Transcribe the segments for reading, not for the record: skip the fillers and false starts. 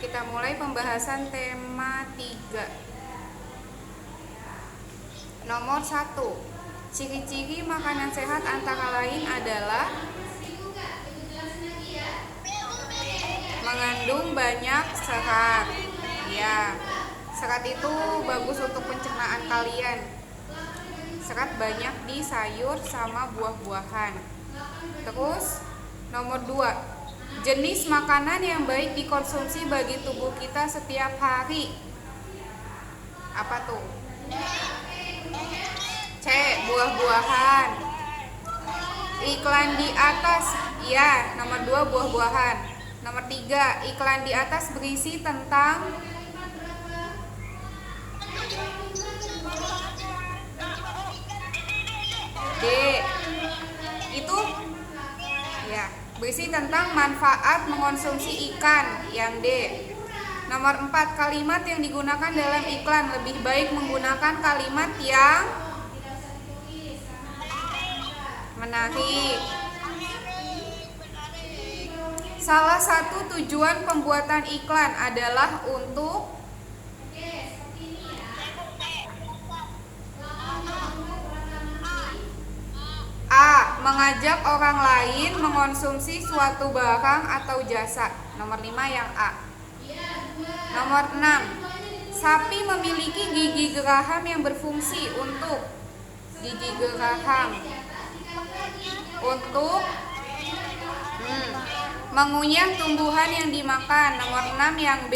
Kita mulai pembahasan tema 3. Nomor 1. Ciri-ciri makanan sehat antara lain adalah mengandung banyak serat. Ya, serat itu bagus untuk pencernaan kalian. Serat banyak di sayur sama buah-buahan. Terus nomor 2. Jenis makanan yang baik dikonsumsi bagi tubuh kita setiap hari. Apa tuh? C. Buah-buahan. Iklan di atas. Ya, nomor 2 buah-buahan. Nomor 3. Iklan di atas berisi tentang D. Itu ya, berisi tentang manfaat mengonsumsi ikan, yang D. Nomor 4. Kalimat yang digunakan dalam iklan, lebih baik menggunakan kalimat yang menarik. Salah satu tujuan pembuatan iklan adalah untuk A. Mengajak orang lain mengonsumsi suatu barang atau jasa. Nomor 5 yang A. Nomor 6. Sapi memiliki gigi geraham yang berfungsi untuk gigi geraham untuk mengunyah tumbuhan yang dimakan. Nomor 6 yang B.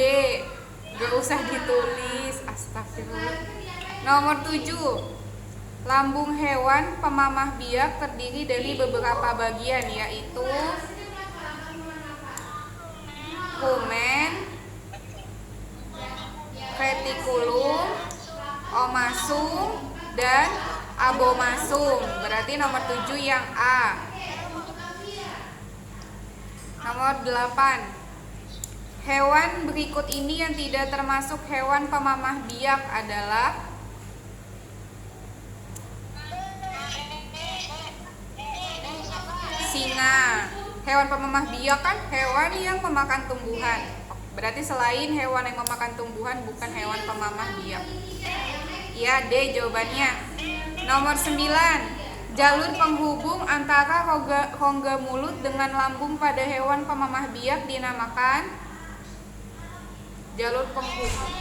Gak usah ditulis. Astagfirullah. Nomor 7. Lambung hewan pemamah biak terdiri dari beberapa bagian, yaitu rumen, retikulum, omasum, dan abomasum. Berarti nomor 7 yang A. Nomor 8. Hewan berikut ini yang tidak termasuk hewan pemamah biak adalah singa. Hewan pemamah biak kan hewan yang memakan tumbuhan. Berarti selain hewan yang memakan tumbuhan bukan hewan pemamah biak. Ya, D jawabannya. Nomor 9. Jalur penghubung antara rongga mulut dengan lambung pada hewan pemamah biak dinamakan jalur penghubung.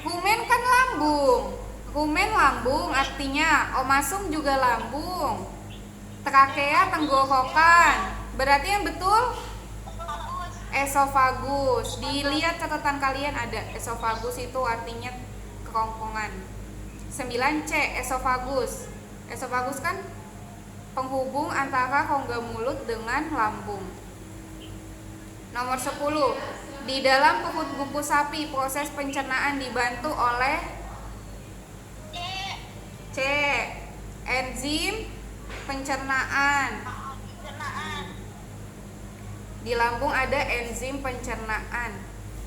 Rumen kan lambung. Rumen lambung artinya, omasum juga lambung. Trakea tenggorokan. Berarti yang betul esofagus. Dilihat catatan kalian ada esofagus itu artinya kerongkongan. 9C esofagus. Esofagus kan penghubung antara rongga mulut dengan lambung. Nomor 10. Di dalam perut bungkus sapi proses pencernaan dibantu oleh C. Enzim pencernaan. Di lambung ada enzim pencernaan.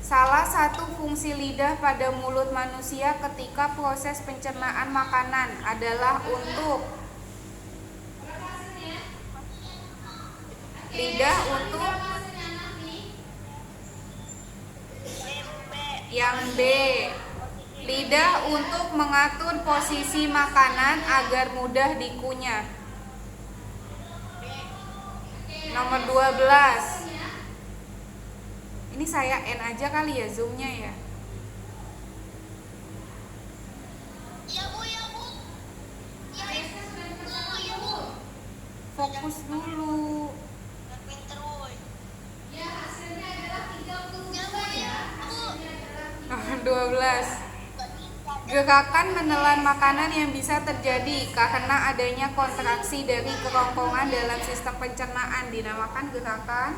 Salah satu fungsi lidah pada mulut manusia ketika proses pencernaan makanan adalah untuk lidah untuk yang B. Lidah untuk mengatur posisi makanan agar mudah dikunyah. Nomor 12. Ini saya N aja kali ya zoomnya ya. Fokus dulu. 12. Gerakan menelan makanan yang bisa terjadi karena adanya kontraksi dari kerongkongan dalam sistem pencernaan dinamakan gerakan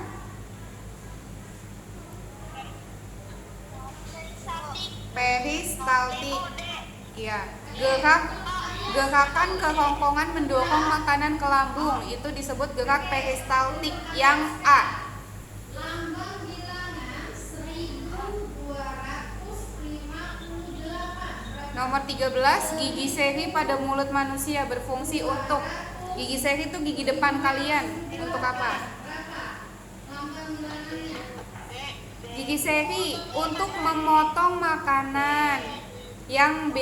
peristaltik. Ya, gerakan kerongkongan mendorong makanan ke lambung itu disebut gerak peristaltik yang A. Nomor 13, gigi seri pada mulut manusia berfungsi untuk, gigi seri itu gigi depan kalian, untuk apa? Gigi seri untuk memotong makanan. Yang B.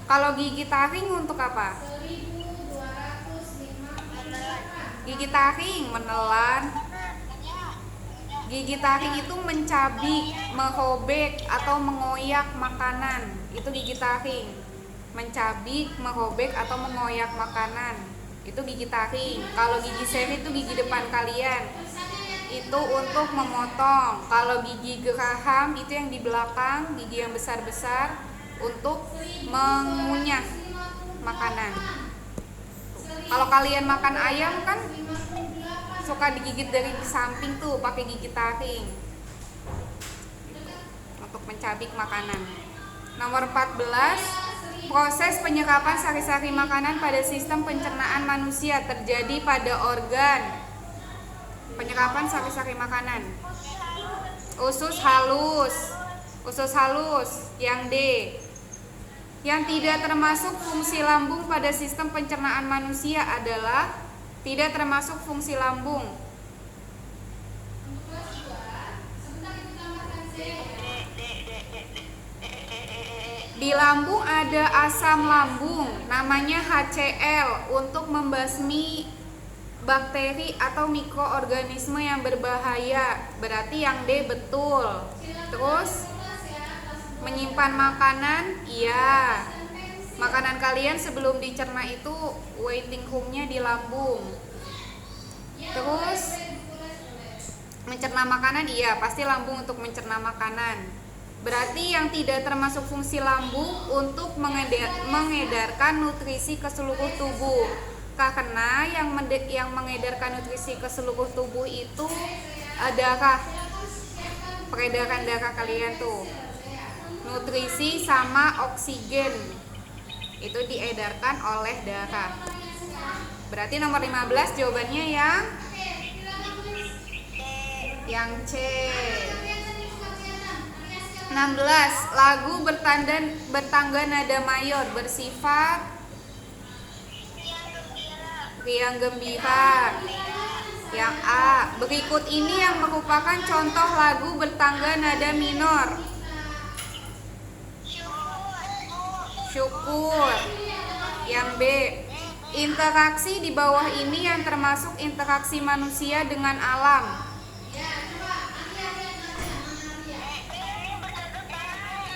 Kalau gigi taring untuk apa? Gigi taring menelan. Gigi taring itu mencabik, merobek atau mengoyak makanan. Itu gigi taring. Mencabik, merobek atau mengoyak makanan. Itu gigi taring. Kalau gigi seri itu gigi depan kalian. Itu untuk memotong. Kalau gigi geraham itu yang di belakang, gigi yang besar-besar untuk mengunyah makanan. Kalau kalian makan ayam kan suka digigit dari samping tuh pakai gigi taring untuk mencabik makanan. Nomor 14, proses penyerapan sari-sari makanan pada sistem pencernaan manusia terjadi pada organ. Penyerapan sari-sari makanan. Usus halus. Usus halus. Yang D. Yang tidak termasuk fungsi lambung pada sistem pencernaan manusia adalah tidak termasuk fungsi lambung. Di lambung ada asam lambung namanya HCl untuk membasmi bakteri atau mikroorganisme yang berbahaya. Berarti yang D betul. Terus menyimpan makanan, iya. Makanan kalian sebelum dicerna itu waiting room-nya di lambung. Terus mencerna makanan, iya, pasti lambung untuk mencerna makanan. Berarti yang tidak termasuk fungsi lambung untuk mengedarkan nutrisi ke seluruh tubuh. Karena yang mengedarkan nutrisi ke seluruh tubuh itu darah. Peredaran darah kalian tuh. Nutrisi sama oksigen itu diedarkan oleh darah. Berarti nomor 15 jawabannya yang C. 16. Lagu bertangga nada mayor bersifat riang gembira. Yang A. Berikut ini yang merupakan contoh lagu bertangga nada minor. Syukur. Yang B. Interaksi di bawah ini yang termasuk interaksi manusia dengan alam.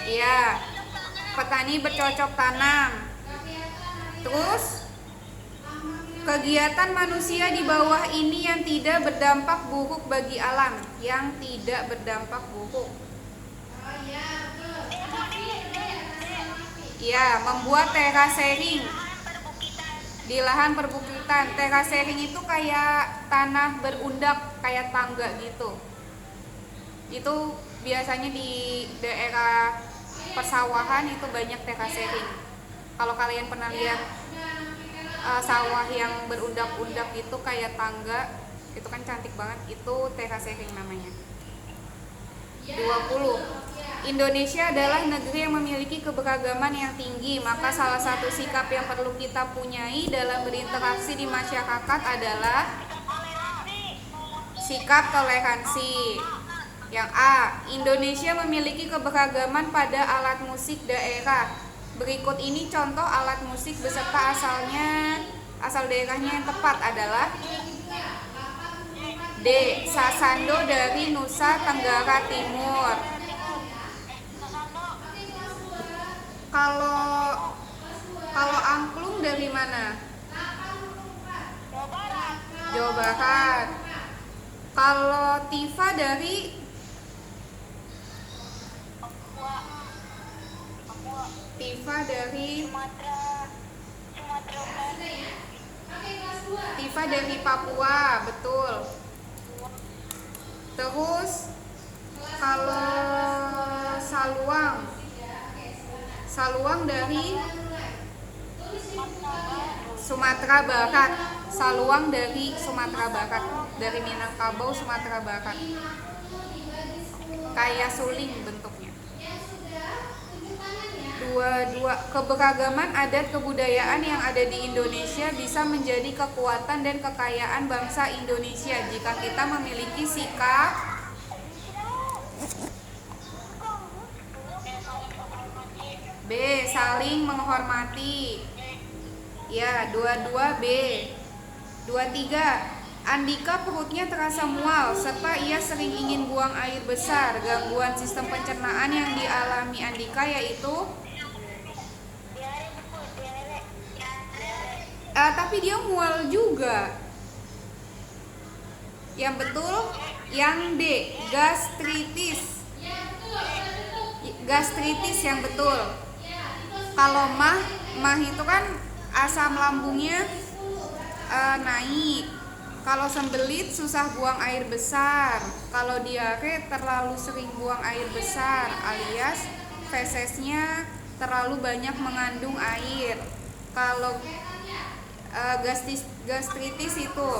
Ya, petani bercocok tanam. Terus kegiatan manusia di bawah ini yang tidak berdampak buruk bagi alam. Yang tidak berdampak buruk. Ya, membuat terasering di lahan perbukitan. Terasering itu kayak tanah berundak, kayak tangga gitu. Itu biasanya di daerah persawahan itu banyak terasering. Kalau kalian pernah lihat sawah yang berundak-undak itu kayak tangga, itu kan cantik banget. Itu terasering namanya. 20. Indonesia adalah negeri yang memiliki keberagaman yang tinggi, maka salah satu sikap yang perlu kita punyai dalam berinteraksi di masyarakat adalah sikap toleransi. Yang A. Indonesia memiliki keberagaman pada alat musik daerah. Berikut ini contoh alat musik beserta asal daerahnya yang tepat adalah D. Sasando dari Nusa Tenggara Timur. Kalau angklung dari mana? Jawa Barat. Kalau tifa dari Tifa dari Papua, betul. Terus kalau Saluang dari Sumatera Barat. Saluang dari Sumatera Barat, dari Minangkabau, Sumatera Barat. Kayak suling bentuknya. 22. Keberagaman adat kebudayaan yang ada di Indonesia bisa menjadi kekuatan dan kekayaan bangsa Indonesia jika kita memiliki sikap B. Saling menghormati. Ya, 22B. 23. Andika perutnya terasa mual serta ia sering ingin buang air besar. Gangguan sistem pencernaan yang dialami Andika yaitu tapi dia mual juga. Yang betul yang D, gastritis. Gastritis yang betul. Kalau mah itu kan asam lambungnya naik. Kalau sembelit susah buang air besar. Kalau diare terlalu sering buang air besar alias fesesnya terlalu banyak mengandung air. Kalau gastritis itu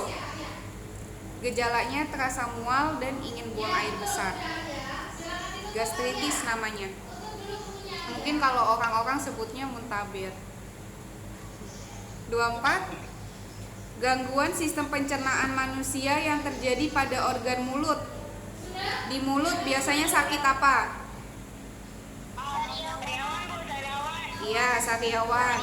gejalanya terasa mual dan ingin buang air besar. Gastritis namanya. Mungkin kalau orang-orang sebutnya muntaber. 24. Gangguan sistem pencernaan manusia yang terjadi pada organ mulut. Di mulut biasanya sakit apa? Iya, sariawan.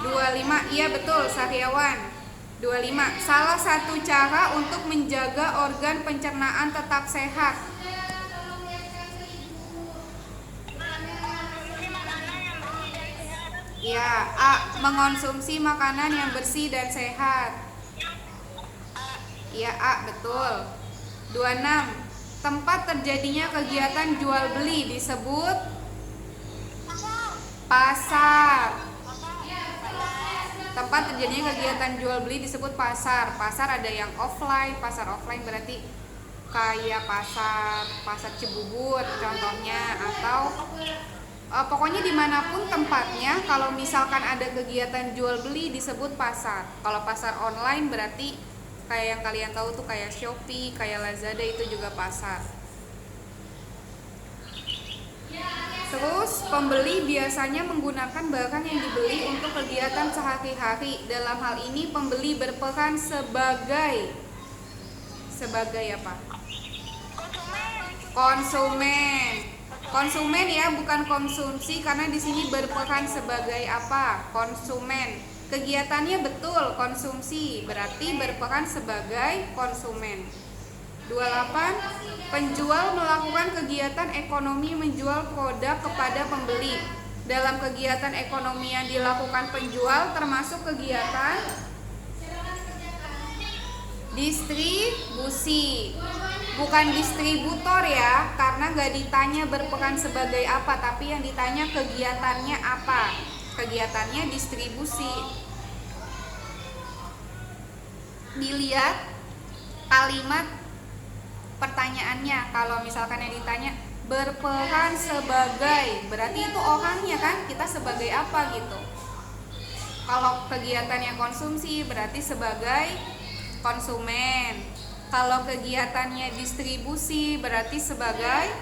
25. Iya betul, sariawan. 25. Salah satu cara untuk menjaga organ pencernaan tetap sehat. Ya, A. Mengonsumsi makanan yang bersih dan sehat. Ya, A. Betul. 26. Tempat terjadinya kegiatan jual beli disebut pasar. Tempat terjadinya kegiatan jual beli disebut pasar. Pasar ada yang offline. Pasar offline berarti kayak pasar Cibubur contohnya, atau pokoknya dimanapun tempatnya. Kalau misalkan ada kegiatan jual beli disebut pasar. Kalau pasar online berarti kayak yang kalian tahu tuh kayak Shopee, kayak Lazada, itu juga pasar. Terus pembeli biasanya menggunakan barang yang dibeli untuk kegiatan sehari-hari. Dalam hal ini pembeli berperan sebagai apa? Konsumen. Konsumen ya, bukan konsumsi, karena di sini berperan sebagai apa? Konsumen. Kegiatannya betul konsumsi, berarti berperan sebagai konsumen. 28. Penjual melakukan kegiatan ekonomi menjual produk kepada pembeli. Dalam kegiatan ekonomi yang dilakukan penjual termasuk kegiatan distribusi, bukan distributor ya, karena gak ditanya berperan sebagai apa, tapi yang ditanya kegiatannya apa. Kegiatannya distribusi. Dilihat kalimat pertanyaannya. Kalau misalkan yang ditanya berperan sebagai, berarti itu orangnya kan, kita sebagai apa gitu. Kalau kegiatannya konsumsi berarti sebagai konsumen. Kalau kegiatannya distribusi berarti sebagai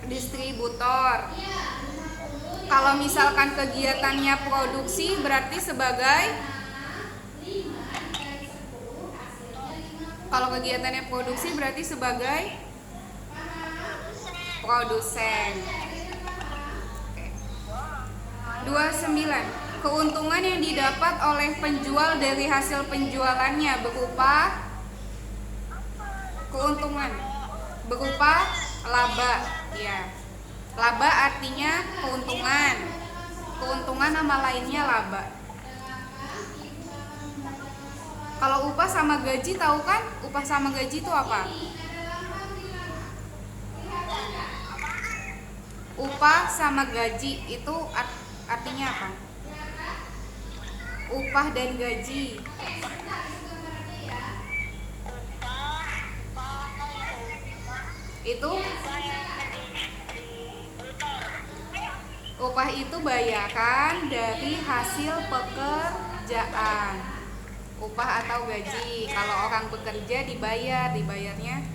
distributor. Kalau misalkan kegiatannya produksi berarti sebagai, kalau kegiatannya produksi berarti sebagai produsen. 29. Keuntungan yang didapat oleh penjual dari hasil penjualannya berupa keuntungan, berupa laba. Ya, laba artinya keuntungan. Keuntungan nama lainnya laba. Kalau upah sama gaji tahu kan? Upah sama gaji itu apa? Upah sama gaji itu artinya apa? Upah dan gaji. Itu upah itu bayaran dari hasil pekerjaan. Upah atau gaji. Kalau orang bekerja dibayarnya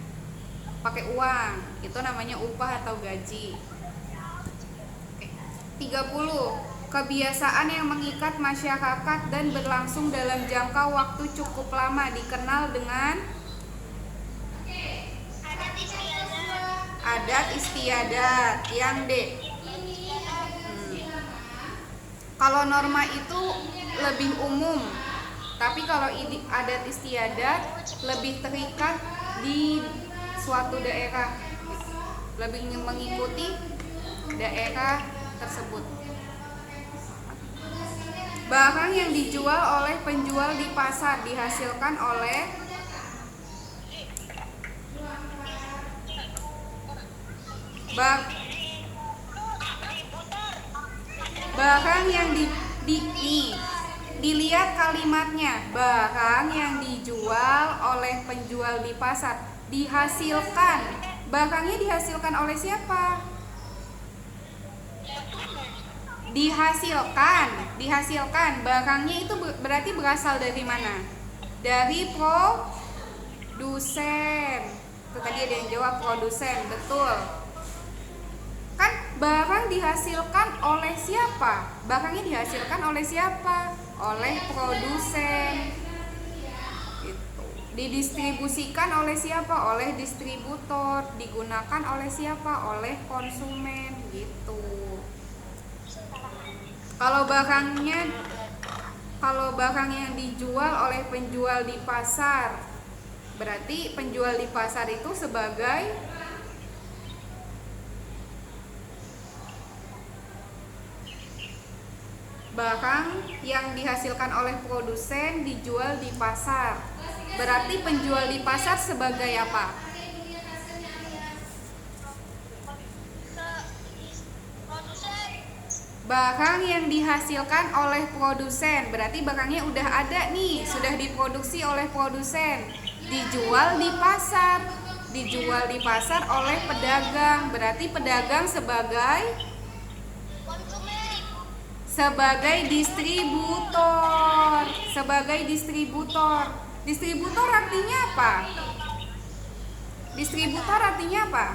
pakai uang. Itu namanya upah atau gaji. 30. Kebiasaan yang mengikat masyarakat dan berlangsung dalam jangka waktu cukup lama dikenal dengan adat istiadat. Yang D. Kalau norma itu lebih umum, tapi kalau adat istiadat lebih terikat di suatu daerah, lebih mengikuti daerah tersebut. Barang yang dijual oleh penjual di pasar dihasilkan oleh barang yang dilihat kalimatnya, barang yang dijual oleh penjual di pasar dihasilkan. Barangnya dihasilkan oleh siapa? Dihasilkan. Barangnya itu berarti berasal dari mana? Dari produsen. Itu tadi ada yang jawab produsen, betul. Kan barang dihasilkan oleh siapa? Barangnya dihasilkan oleh siapa? Oleh produsen. Itu. Didistribusikan oleh siapa? Oleh distributor. Digunakan oleh siapa? Oleh konsumen, gitu. Kalau barang yang dijual oleh penjual di pasar, berarti penjual di pasar itu sebagai barang yang dihasilkan oleh produsen dijual di pasar. Berarti penjual di pasar sebagai apa? Barang yang dihasilkan oleh produsen. Berarti barangnya udah ada nih, sudah diproduksi oleh produsen, dijual di pasar. Dijual di pasar oleh pedagang. Berarti pedagang sebagai distributor. Distributor artinya apa?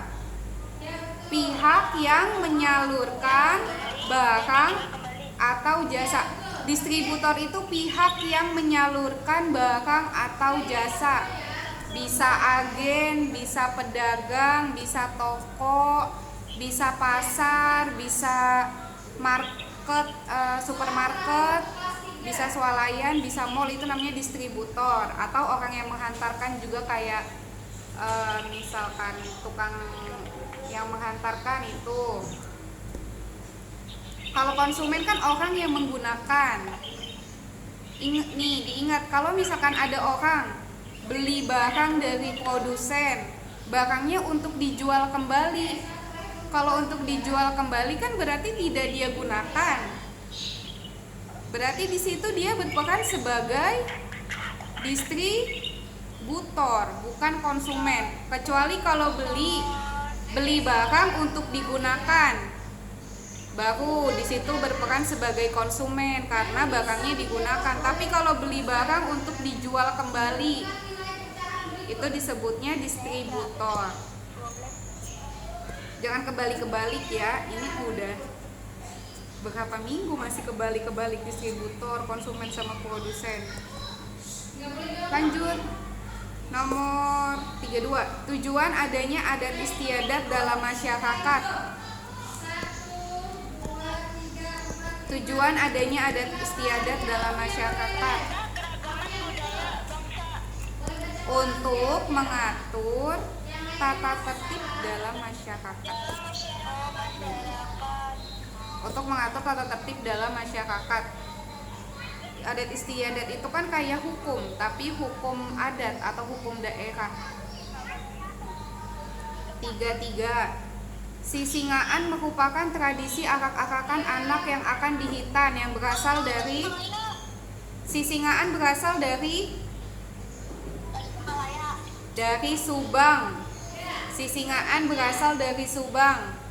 Pihak yang menyalurkan barang atau jasa. Distributor itu pihak yang menyalurkan barang atau jasa. Bisa agen, bisa pedagang, bisa toko, bisa pasar, bisa supermarket, bisa swalayan, bisa mall. Itu namanya distributor. Atau orang yang menghantarkan juga, kayak misalkan tukang yang menghantarkan itu. Kalau konsumen kan orang yang menggunakan. Diingat, kalau misalkan ada orang beli barang dari produsen, barangnya untuk dijual kembali. Kalau untuk dijual kembali kan berarti tidak dia gunakan. Berarti di situ dia berperan sebagai distributor, bukan konsumen. Kecuali kalau beli barang untuk digunakan, baru di situ berperan sebagai konsumen karena barangnya digunakan. Tapi kalau beli barang untuk dijual kembali, itu disebutnya distributor. Jangan kebalik-kebalik ya. Ini udah berapa minggu masih kebalik-kebalik, distributor, konsumen sama produsen. Lanjut. Nomor 32. Tujuan adanya adat istiadat dalam masyarakat. Tujuan adanya adat istiadat dalam masyarakat untuk mengatur tata tertib dalam masyarakat. Untuk mengatur tata tertib dalam masyarakat. Adat istiadat itu kan kayak hukum, tapi hukum adat atau hukum daerah. 33. Sisingaan merupakan tradisi arak-arakan anak yang akan dihitan yang berasal dari Sisingaan berasal dari Subang. Sisingaan berasal dari Subang.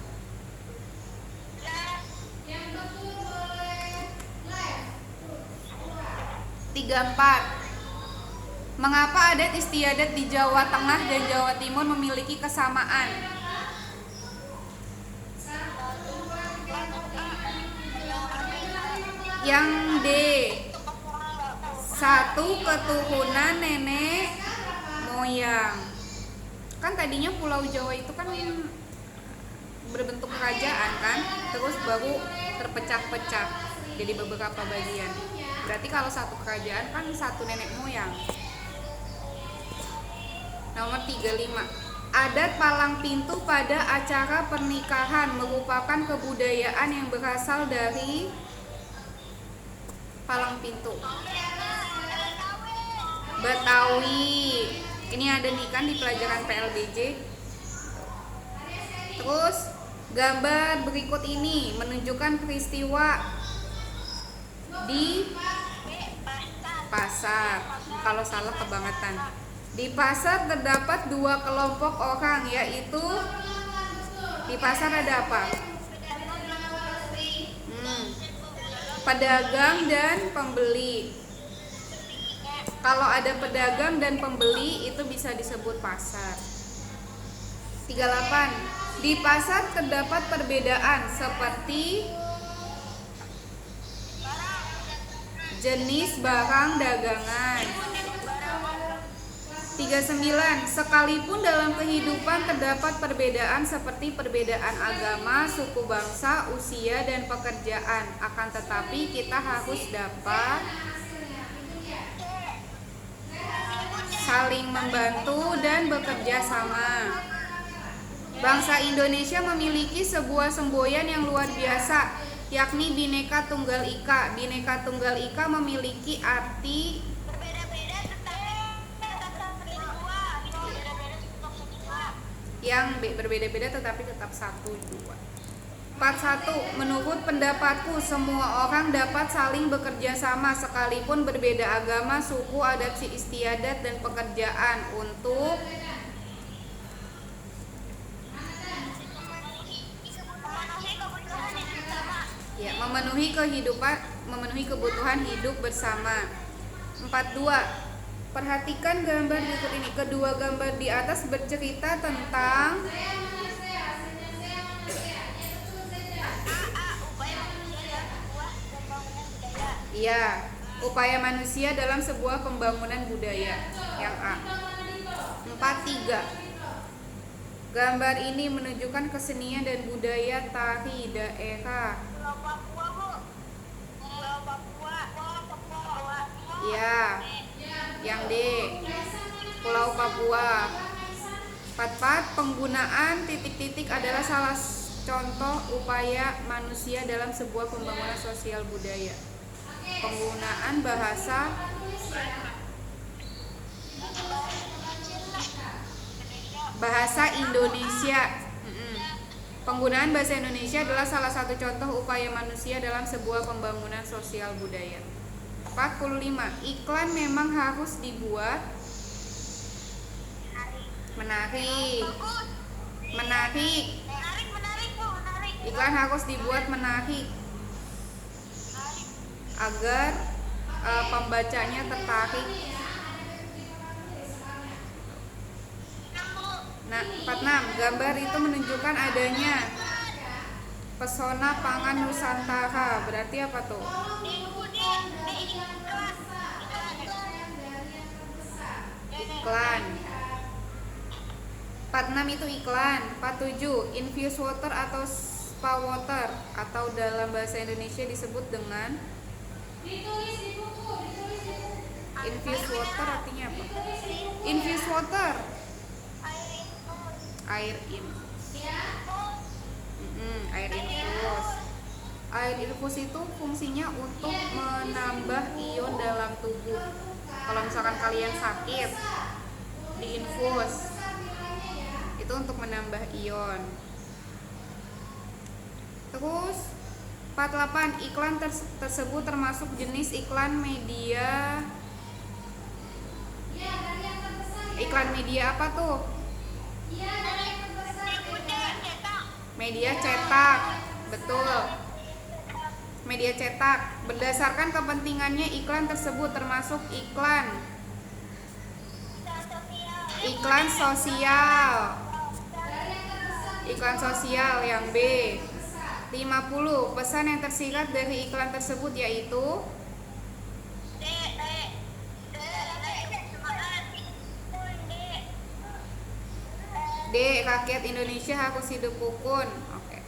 34. Mengapa adat istiadat di Jawa Tengah dan Jawa Timur memiliki kesamaan? Yang D, satu keturunan nenek moyang. Kan tadinya Pulau Jawa itu kan berbentuk kerajaan kan, terus baru terpecah-pecah jadi beberapa bagian. Berarti kalau satu kerajaan kan satu nenek moyang. Nomor 35. Adat palang pintu pada acara pernikahan merupakan kebudayaan yang berasal dari palang pintu Betawi. Ini ada nih kan di pelajaran PLBJ. Terus gambar berikut ini menunjukkan peristiwa di pasar. Kalau salah kebangetan. Di pasar terdapat dua kelompok orang, yaitu di pasar ada apa? Pedagang dan pembeli. Kalau ada pedagang dan pembeli itu bisa disebut pasar. 38. Di pasar terdapat perbedaan seperti jenis barang dagangan. 39. Sekalipun dalam kehidupan terdapat perbedaan seperti perbedaan agama, suku bangsa, usia, dan pekerjaan, akan tetapi kita harus dapat saling membantu dan bekerja sama. Bangsa Indonesia memiliki sebuah semboyan yang luar biasa, yakni Bhinneka Tunggal Ika. Bhinneka Tunggal Ika memiliki arti yang berbeda-beda tetapi tetap satu dua. 41. Menurut pendapatku, semua orang dapat saling bekerja sama sekalipun berbeda agama, suku, adat istiadat, dan pekerjaan untuk memenuhi kebutuhan hidup bersama. 42. Perhatikan gambar berikut ini. Kedua gambar di atas bercerita tentang upaya manusia dalam sebuah pembangunan budaya. Yang A. 43. Gambar ini menunjukkan kesenian dan budaya tari daerah. Yang D. Pulau Papua. 44. Penggunaan titik-titik adalah salah contoh upaya manusia dalam sebuah pembangunan sosial budaya. Penggunaan bahasa Indonesia. Penggunaan bahasa Indonesia adalah salah satu contoh upaya manusia dalam sebuah pembangunan sosial budaya. 45. Iklan memang harus dibuat menarik. Iklan harus dibuat menarik agar pembacanya tertarik. Nah, 46. Gambar itu menunjukkan adanya pesona pangan Nusantara. Berarti apa tuh? Iklan. 46 itu iklan. 47. Infused water atau spa water, atau dalam bahasa Indonesia disebut dengan infused water. Artinya apa? Infused water, air infus. Air infus itu fungsinya untuk menambah ion dalam tubuh. Kalau misalkan kalian sakit, diinfus, itu untuk menambah ion. Terus 48. Iklan tersebut termasuk jenis iklan media. Iklan media apa tuh? Media cetak. Betul. Media cetak. Berdasarkan kepentingannya, iklan tersebut termasuk iklan Iklan sosial. Iklan sosial yang B. 50. Pesan yang tersingkat dari iklan tersebut yaitu D. Rakyat Indonesia harus hidup rukun. Oke.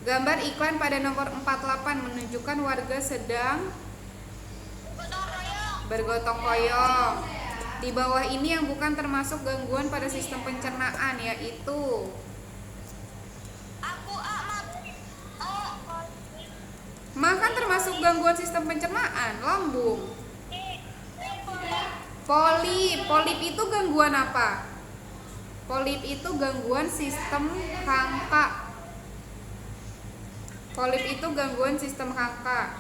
Gambar iklan pada nomor 48 menunjukkan warga sedang bergotong royong. Di bawah ini yang bukan termasuk gangguan pada sistem pencernaan yaitu makan termasuk gangguan sistem pencernaan, lambung. Polip itu gangguan apa? Polip itu gangguan sistem rangka. Polip itu gangguan sistem rangka.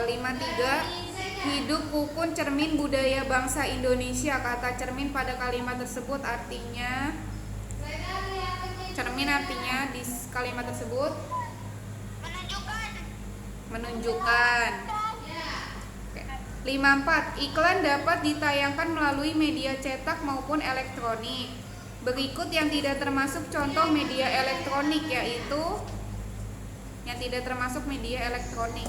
53. Hidup rukun cermin budaya bangsa Indonesia. Kata cermin pada kalimat tersebut artinya cermin artinya di kalimat tersebut menunjukkan. 54. Iklan dapat ditayangkan melalui media cetak maupun elektronik. Berikut yang tidak termasuk contoh media elektronik yaitu yang tidak termasuk media elektronik.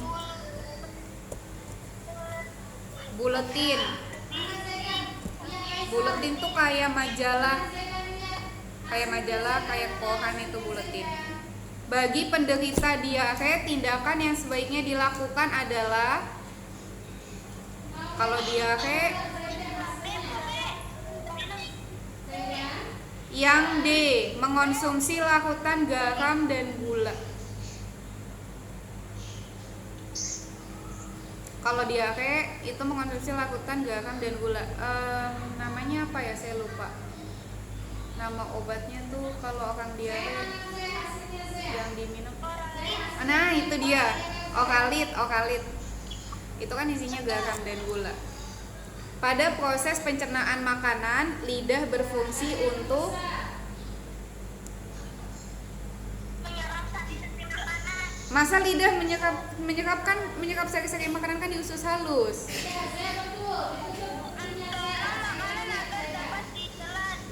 Buletin. Buletin tuh kayak majalah, kayak koran itu buletin. Bagi penderita diare, tindakan yang sebaiknya dilakukan adalah kalau diare yang D. Mengonsumsi larutan garam dan gula. Kalau diare itu mengonsumsi larutan garam dan gula. Namanya apa ya? Saya lupa. Nama obatnya tuh kalau orang diare yang diminum. Nah, itu dia. Okalit. Itu kan isinya garam dan gula. Pada proses pencernaan makanan, lidah berfungsi untuk masa lidah menyerap sari-sari makanan kan di usus halus.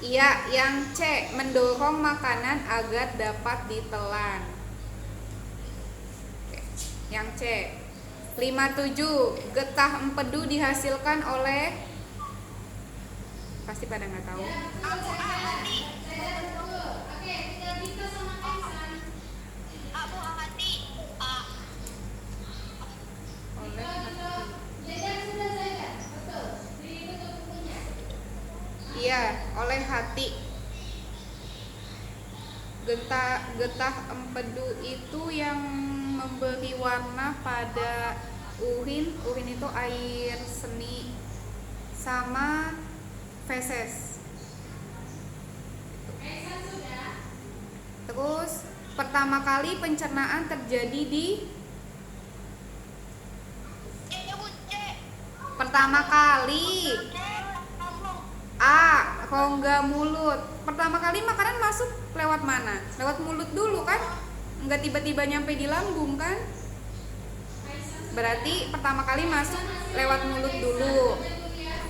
Iya, yang C, mendorong makanan agar dapat ditelan. Oke, yang C. 57. Getah empedu dihasilkan oleh, pasti pada nggak tahu. Iya, oleh hati. Getah empedu itu yang memberi warna pada urin itu air seni sama feses. Terus pertama kali pencernaan terjadi di pertama kali A. Rongga mulut. Pertama kali makanan masuk lewat mana? Lewat mulut dulu kan? Enggak tiba-tiba nyampe di lambung kan? Berarti pertama kali masuk lewat mulut dulu.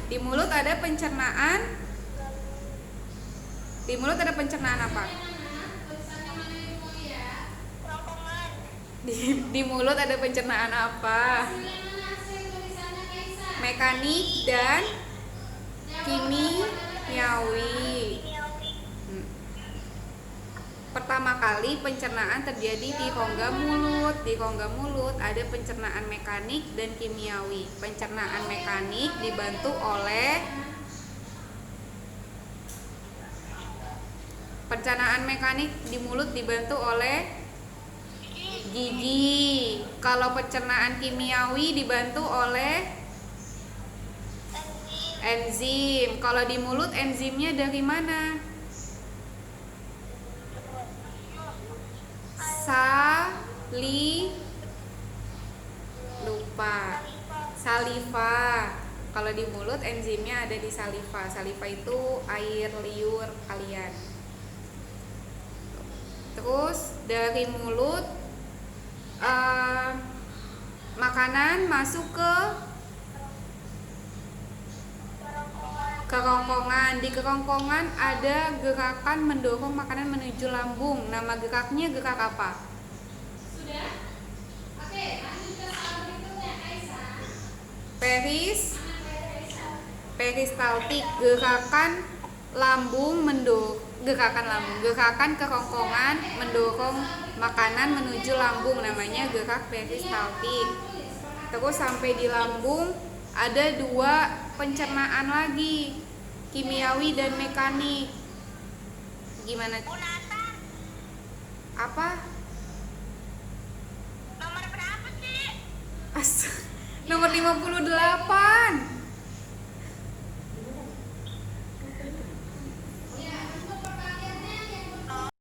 Di mulut ada pencernaan. Di mulut ada pencernaan apa? Di mulut ada pencernaan apa? Mekanik dan kimiawi. Pertama kali pencernaan terjadi di rongga mulut. Di rongga mulut ada pencernaan mekanik dan kimiawi. Pencernaan mekanik dibantu oleh di mulut dibantu oleh gigi. Kalau pencernaan kimiawi dibantu oleh enzim. Kalau di mulut enzimnya dari mana? Saliva. Kalau di mulut enzimnya ada di saliva. Saliva itu air liur kalian. Terus dari mulut makanan masuk ke Kerongkongan. Di kerongkongan ada gerakan mendorong makanan menuju lambung. Nama geraknya gerak apa? Sudah? Oke, lanjut ke soal berikutnya, Kaisa. Peristaltik, gerakan lambung gerakan kerongkongan mendorong makanan menuju lambung, namanya gerak peristaltik. Terus sampai di lambung ada dua pencernaan lagi, kimiawi dan mekanik. Gimana? Apa? Nomor berapa sih? Nomor 58.